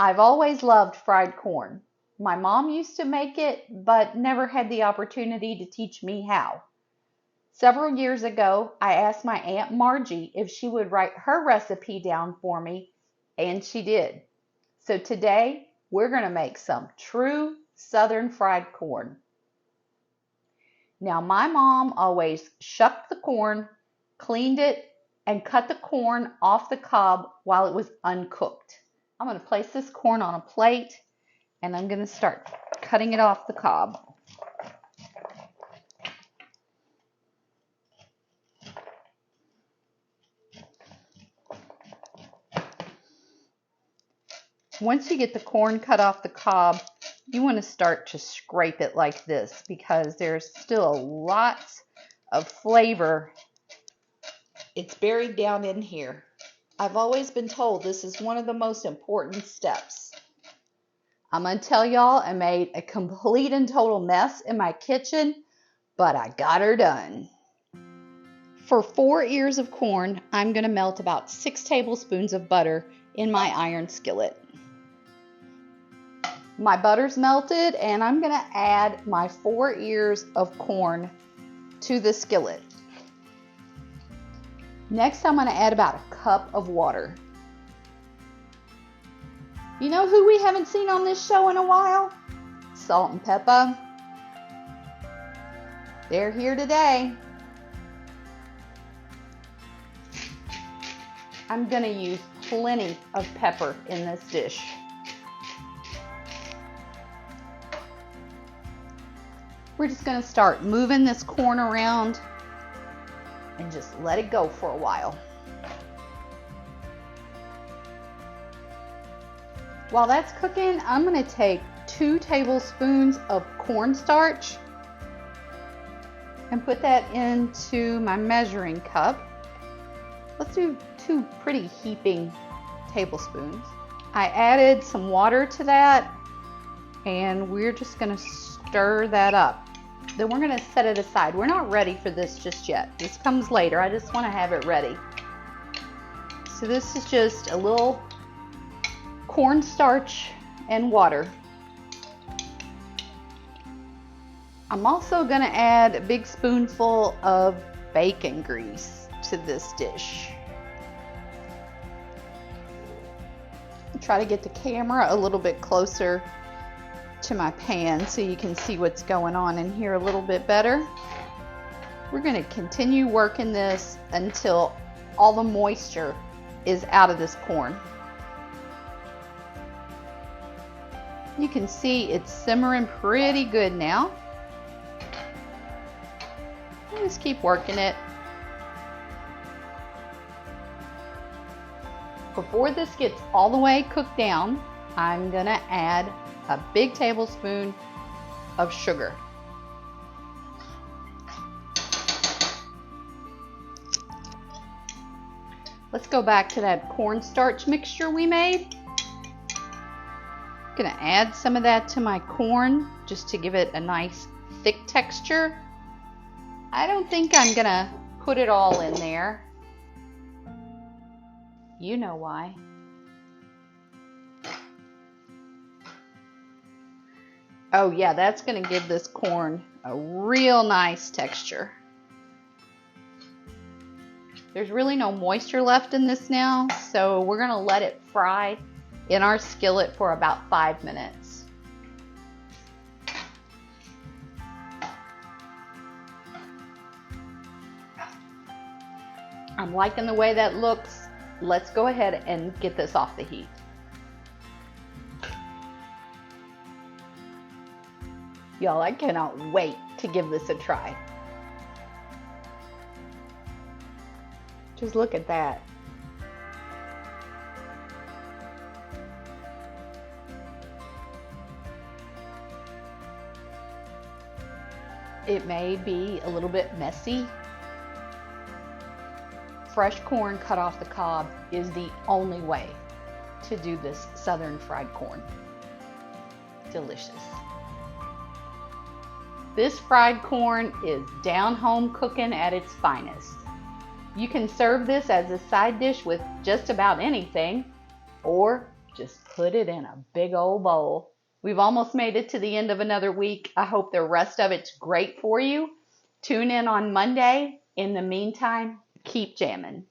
I've always loved fried corn. My mom used to make it, but never had the opportunity to teach me how. Several years ago, I asked my Aunt Margie if she would write her recipe down for me, and she did. So today, we're going to make some true Southern fried corn. Now, my mom always shucked the corn, cleaned it, and cut the corn off the cob while it was uncooked. I'm going to place this corn on a plate, and I'm going to start cutting it off the cob. Once you get the corn cut off the cob, you want to start to scrape it like this because there's still lots of flavor. It's buried down in here. I've always been told this is one of the most important steps. I'm going to tell y'all I made a complete and total mess in my kitchen, but I got her done. For 4 ears of corn, I'm going to melt about 6 tablespoons of butter in my iron skillet. My butter's melted, and I'm going to add my 4 ears of corn to the skillet. Next, I'm going to add about a cup of water. You know who we haven't seen on this show in a while? Salt-N-Pepa. They're here today. I'm going to use plenty of pepper in this dish. We're just going to start moving this corn around and just let it go for a while. While that's cooking, I'm going to take 2 tablespoons of cornstarch and put that into my measuring cup. Let's do 2 pretty heaping tablespoons. I added some water to that, and we're just going to stir that up. Then we're going to set it aside. We're not ready for this just yet. This comes later. I just want to have it ready. So this is just a little cornstarch and water. I'm also going to add a big spoonful of bacon grease to this dish. Try to get the camera a little bit closer to my pan so you can see what's going on in here a little bit better. We're going to continue working this until all the moisture is out of this corn. You can see it's simmering pretty good now. Just keep working it. Before this gets all the way cooked down, I'm going to add a big tablespoon of sugar. Let's go back to that cornstarch mixture we made. I'm going to add some of that to my corn just to give it a nice thick texture. I don't think I'm going to put it all in there. You know why. Oh yeah, that's going to give this corn a real nice texture. There's really no moisture left in this now, so we're going to let it fry in our skillet for about 5 minutes. I'm liking the way that looks. Let's go ahead and get this off the heat. Y'all, I cannot wait to give this a try. Just look at that. It may be a little bit messy. Fresh corn cut off the cob is the only way to do this Southern fried corn. Delicious. This fried corn is down-home cooking at its finest. You can serve this as a side dish with just about anything, or just put it in a big old bowl. We've almost made it to the end of another week. I hope the rest of it's great for you. Tune in on Monday. In the meantime, keep jamming.